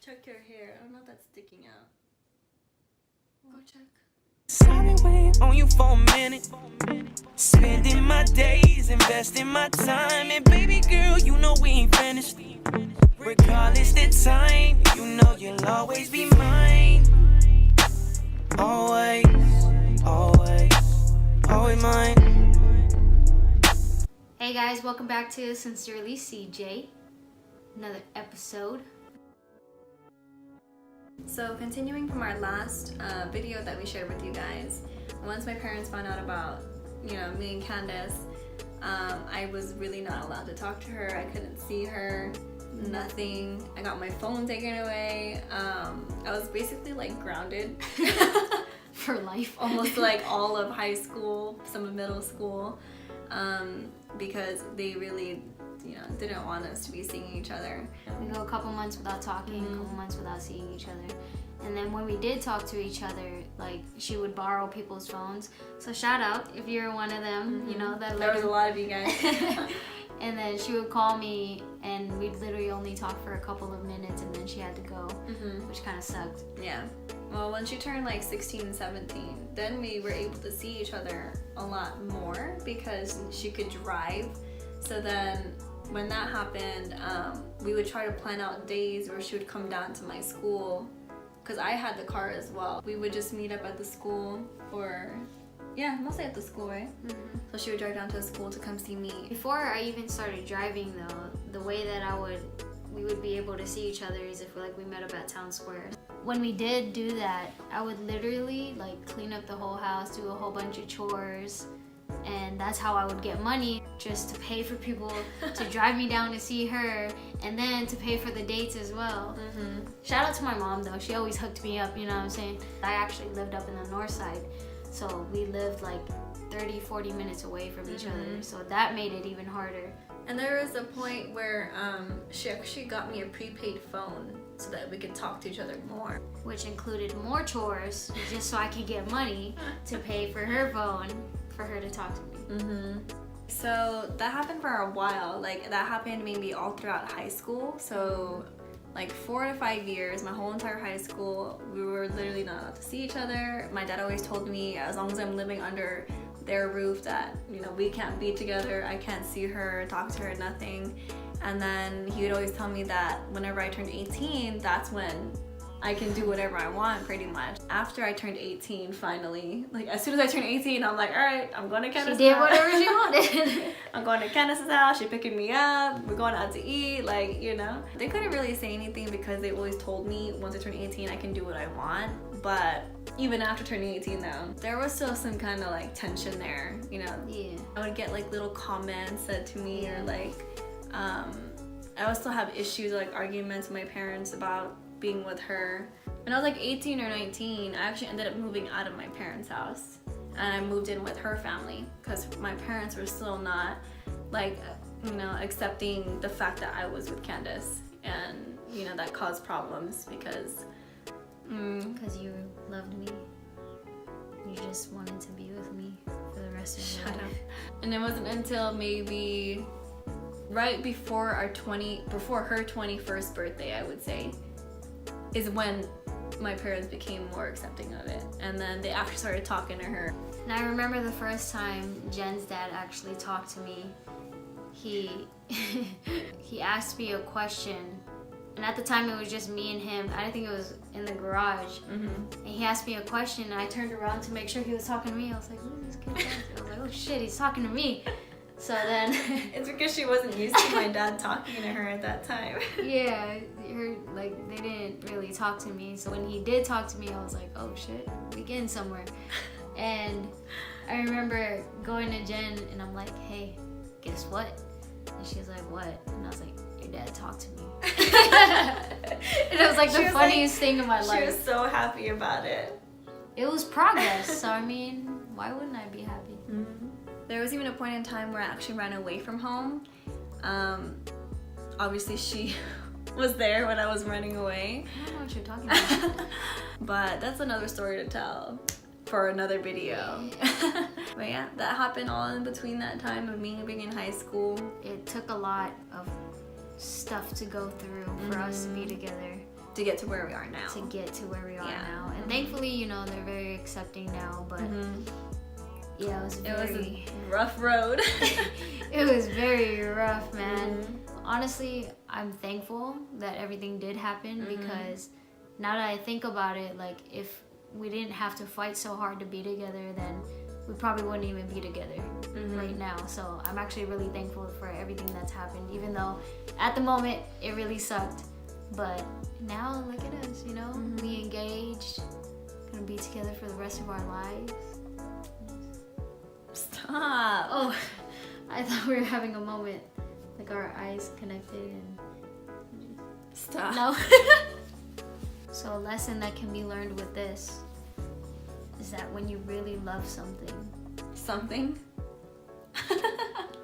Check your hair. I don't know if that's sticking out. Go check. Sorry, wait on you for a minute. Spending my days, investing my time. And baby girl, you know we ain't finished. Regardless the time, you know you'll always be mine. Always, always, always mine. Hey guys, welcome back to Sincerely CJ. Another episode. So continuing from our last video that we shared with you guys, once my parents found out about, me and Candace, I was really not allowed to talk to her. I couldn't see her, nothing. I got my phone taken away. I was basically like grounded For life. almost like all of high school, some of middle school, because they really didn't want us to be seeing each other. We go a couple months without talking, a couple months without seeing each other. And then when we did talk to each other, like, she would borrow people's phones. So shout out if you're one of them, that There was a lot of you guys. And then she would call me and we'd literally only talk for a couple of minutes and then she had to go, which kind of sucked. Yeah. Well, when she turned like 16 and 17, then we were able to see each other a lot more because she could drive. So then when that happened, we would try to plan out days where she would come down to my school because I had the car as well. We would just meet up at the school mostly at the school, right? So she would drive down to the school to come see me. Before I even started driving though, the way that we would be able to see each other is if we met up at Town Square. When we did do that, I would literally clean up the whole house, do a whole bunch of chores, and that's how I would get money, just to pay for people to drive me down to see her, and then to pay for the dates as well. Shout out to my mom though, she always hooked me up, you know what I'm saying? I actually lived up in the north side, so we lived 30-40 minutes away from each other, so that made it even harder. And there was a point where she actually got me a prepaid phone so that we could talk to each other more. Which included more chores, just so I could get money to pay for her phone, for her to talk to me. So that happened for a while. That happened maybe all throughout high school. So 4 to 5 years, my whole entire high school, we were literally not allowed to see each other. My dad always told me as long as I'm living under their roof that we can't be together, I can't see her, talk to her, nothing. And then he would always tell me that whenever I turned 18, that's when I can do whatever I want, pretty much. After I turned 18, finally, as soon as I turned 18, I'm like, all right, I'm going to Candace's She did house. whatever she wanted. I'm going to Candace's house, she's picking me up, we're going out to eat, They couldn't really say anything because they always told me once I turn 18, I can do what I want. But even after turning 18 though, there was still some kind of tension there, Yeah. I would get little comments said to me, or I would still have issues, arguments with my parents about being with her. When I was 18 or 19, I actually ended up moving out of my parents' house and I moved in with her family because my parents were still not accepting the fact that I was with Candace, and that caused problems because you loved me. You just wanted to be with me for the rest of your life. And it wasn't until maybe right before her 21st birthday, I would say, is when my parents became more accepting of it, and then they actually started talking to her. And I remember the first time Jen's dad actually talked to me, he asked me a question, and at the time it was just me and him. I think it was in the garage, and he asked me a question and I turned around to make sure he was talking to me. I was like, who is this kid? I was like, oh shit, he's talking to me. So then it's because she wasn't used to my dad talking to her at that time. Yeah, they didn't really talk to me. So when he did talk to me, I was like, oh shit, we getting somewhere. And I remember going to Jen and I'm like, hey, guess what? And she's like, what? And I was like, your dad talked to me. And it was the funniest thing in my life. She was so happy about it. It was progress, so I mean, why wouldn't I be happy? There was even a point in time where I actually ran away from home. Obviously she was there when I was running away. I don't know what you're talking about. But that's another story to tell for another video. But yeah, that happened all in between that time of me being in high school. It took a lot of stuff to go through for us to be together. to get to where we are now. To get to where we are Yeah. now. And thankfully, you know, they're very accepting now, but yeah, it was a rough road. it was very rough, man. Honestly, I'm thankful that everything did happen because now that I think about it, like if we didn't have to fight so hard to be together, then we probably wouldn't even be together right now. So I'm actually really thankful for everything that's happened, even though at the moment it really sucked. But now look at us, you know, we engaged, gonna be together for the rest of our lives. Stop. Oh, I thought we were having a moment, like our eyes connected and Stop. no. So a lesson that can be learned with this is that when you really love something,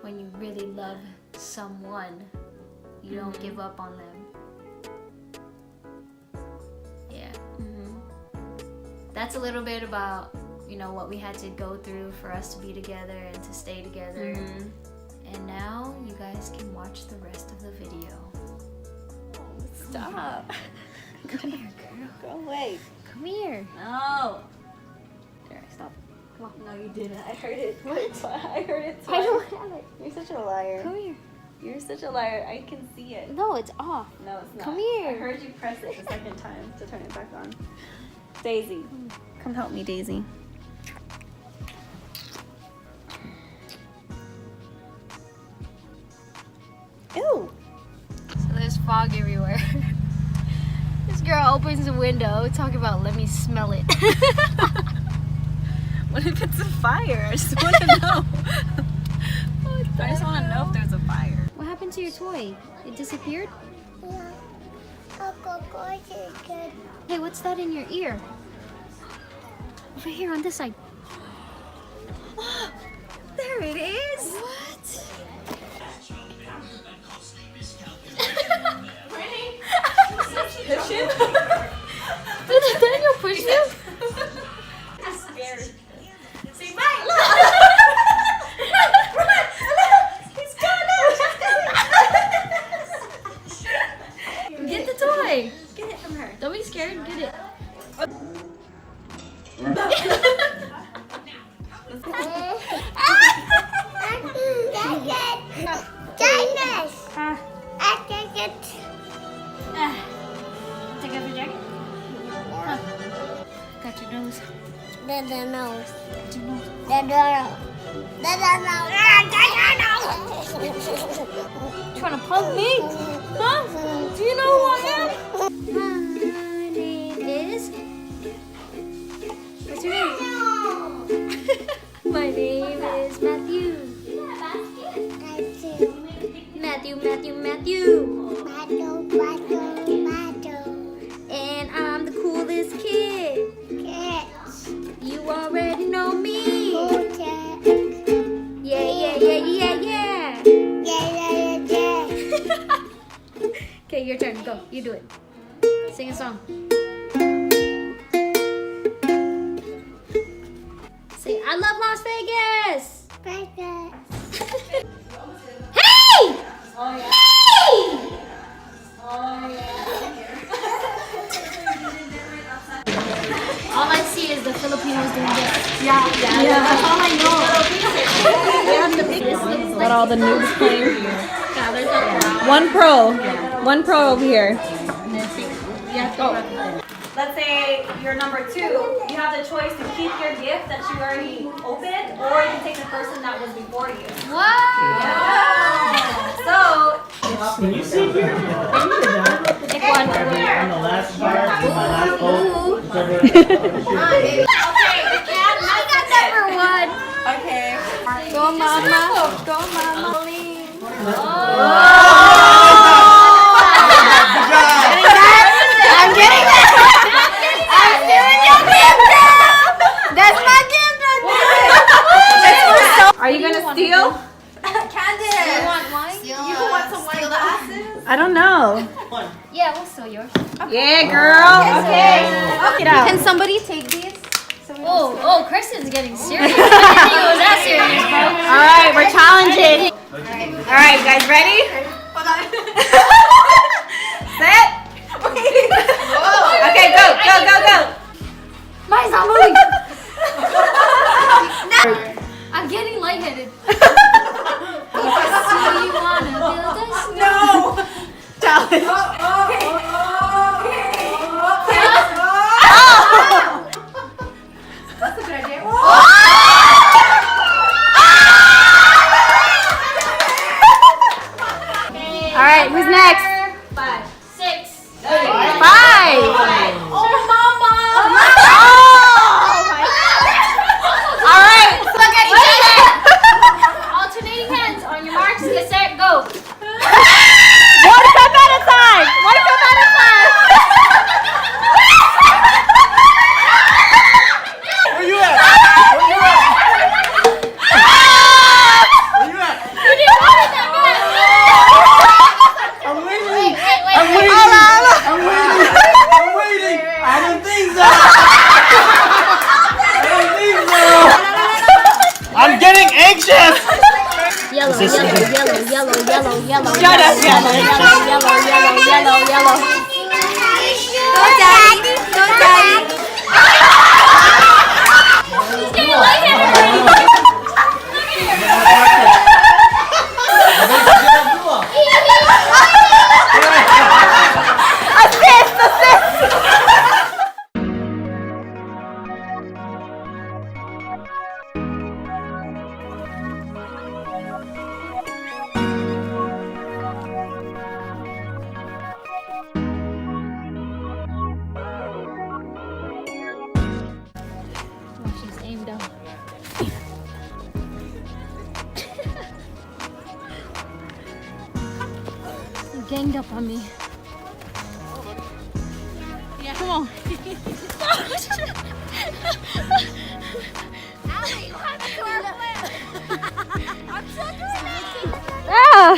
when you really love someone, you don't give up on them. Yeah. That's a little bit about, you know, what we had to go through for us to be together and to stay together. And now you guys can watch the rest of the video. Stop. Come here, girl. Go away. Come here. No. There, stop. Come on. No, you didn't. I heard it. What? I heard it. I don't have it. You're such a liar. Come here. You're such a liar. I can see it. No, it's off. No, it's not. Come here. I heard you press it the second time to turn it back on. Daisy, come help me, Daisy. Ew. So there's fog everywhere. This girl opens the window, talking about let me smell it. What if it's a fire? I just want to know. I just want to know if there's a fire. What happened to your toy? It disappeared? Hey, what's that in your ear? Over here on this side. There it is. What? Push him. Did Daniel push you? I'm scared. See, bye. He's coming. Get the toy. Get it from her. Don't be scared. Get it. Take off your jacket. Huh. Got your nose. Got your nose. Trying to punk me? Huh? Do you know who I am? My name is. What's your name? My name is Matthew. Matthew. And I'm the coolest kid. You already know me. Yeah. Okay, your turn. Go. You do it. Sing a song. Say, I love Las Vegas. Hey! Oh, yeah. Hey! All I see is the Filipinos doing this. Yeah. That's all I know. Let all the noobs playing. Yeah, there's a One pro over here. yeah, Let's say you're number 2. You have the choice to keep your gift that you already opened, or you can take the person that was before you. Wow. So, Can you sit here? Pick one. On the last part, my last vote. okay, the cat I got number 1. Okay. Go, mama. Go, mama. I'm getting that. I'm doing your gift now. That's my gift right there. Are you gonna steal? Do you want wine? You want some wine glasses? I don't know. Yeah, we'll steal yours. Yeah, girl. Okay. Get out. Can somebody take these? Oh, Kristen's getting serious. I didn't think it was that serious, bro. All right, we're challenging. All right, guys, ready? Hold on. Set. Stop moving. I'm getting lightheaded. So you wanna build a No. Challenge. That's a good idea. All right, who's next? 5, 6, 5. Oh, mama! All right, look at each other. Alternating hands on your marks, get set, go. One cup at a time. One cup at a time. Where you at? Where you at? Where you at? You didn't want it that bad. I'm waiting. Wait. I'm waiting. I'm waiting. I'm waiting. I don't think so. I don't think so. I'm getting anxious. Yellow. Shut up, yellow. Go, Daddy. He's getting lightheaded. She's aimed up. You ganged up on me. Yeah, come on. Ah!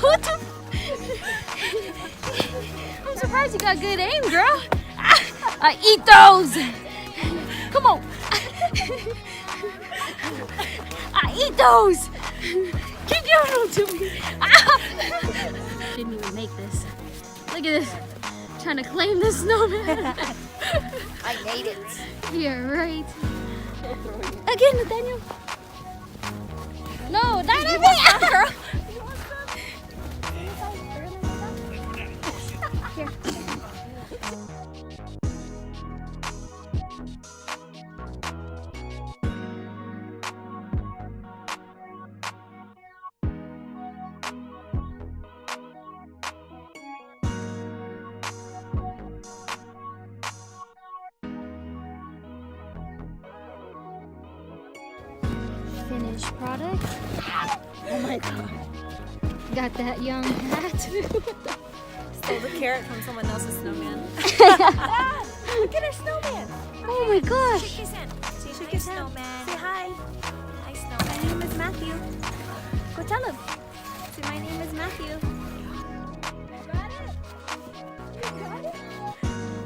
What the? I'm surprised you got good aim, girl. I eat those. Come on. I eat those. Keep giving them to me. Didn't even make this. Look at this. Trying to claim this snowman. I made it. Yeah, right. Again, Nathaniel. No, not again, girl. Finished product. Oh my god. Got that young hat. Stole the carrot from someone else's snowman. Look at our snowman. Oh my gosh. Shake his hand. Shake his snowman. Say hi. Hi, snowman. My name is Matthew. Go tell him. Say my name is Matthew.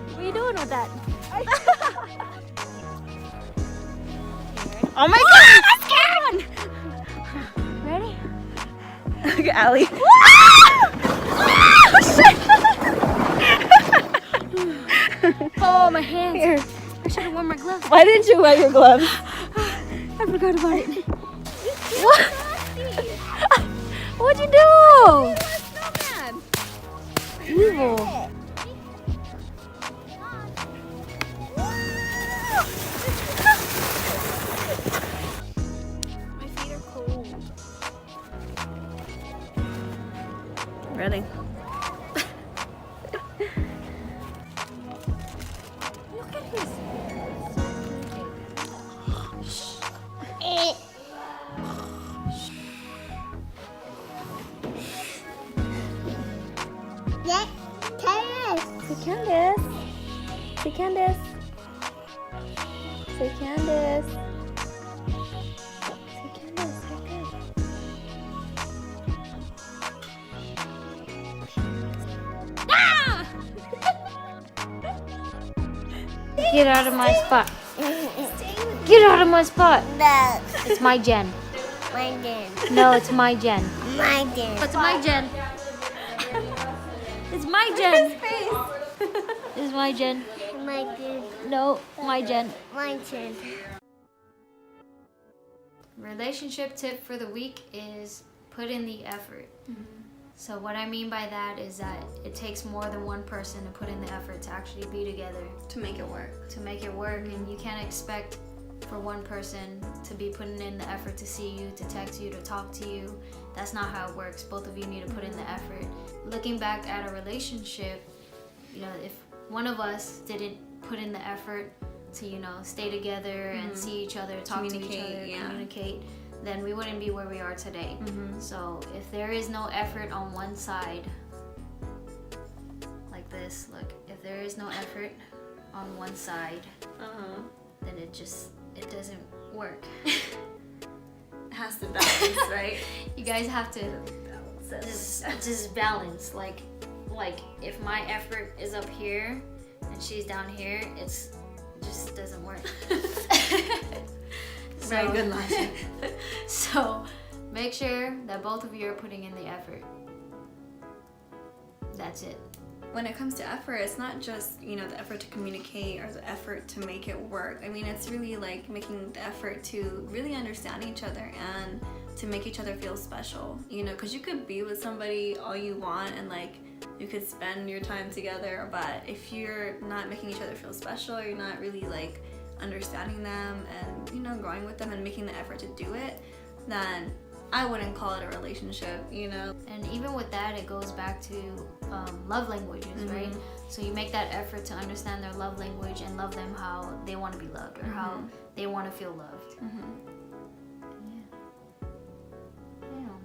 What are you doing with that? Oh my god, I'm scared. Ready? Look at Allie. Oh, my hands. Here. I should have worn my gloves. Why didn't you wear your gloves? I forgot about it. What? What'd you do? Evil. My feet are cold. Ready? Look at his. Say Candace. Say Candace. Say Candace. Say Candace. Say good. Get out of my spot. Get out of my spot. It's my gen. My den. No, it's my gen. My den. It's my gen. It's my gen. This is my Jen. My turn. No, my Jen. My turn. Relationship tip for the week is put in the effort. So what I mean by that is that it takes more than one person to put in the effort to actually be together. To make it work. To make it work, and you can't expect for one person to be putting in the effort to see you, to text you, to talk to you. That's not how it works. Both of you need to put in the effort. Looking back at a relationship, you know, if one of us didn't put in the effort to, you know, stay together and see each other, talk to each other, communicate, then we wouldn't be where we are today. So if there is no effort on one side, like this, look, if there is no effort on one side, then it doesn't work. It has to balance, right? You guys have to just balance. Like if my effort is up here and she's down here, it just doesn't work. Very good logic. So make sure that both of you are putting in the effort. That's it. When it comes to effort, it's not just, you know, the effort to communicate or the effort to make it work. I mean, it's really like making the effort to really understand each other and to make each other feel special, you know, because you could be with somebody all you want and like you could spend your time together, but if you're not making each other feel special, you're not really like understanding them and, you know, growing with them and making the effort to do it, then I wouldn't call it a relationship, you know. And even with that, it goes back to love languages, right? So you make that effort to understand their love language and love them how they want to be loved or how they want to feel loved. Yeah. Damn.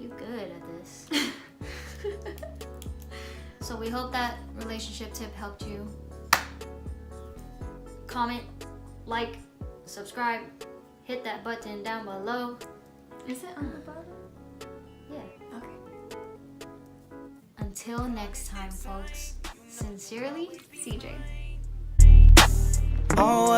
You good at this. So we hope that relationship tip helped you. Comment, like, subscribe, hit that button down below. Is it on the bottom? Yeah. Okay. Until next time, folks. Sincerely, CJ. Oh,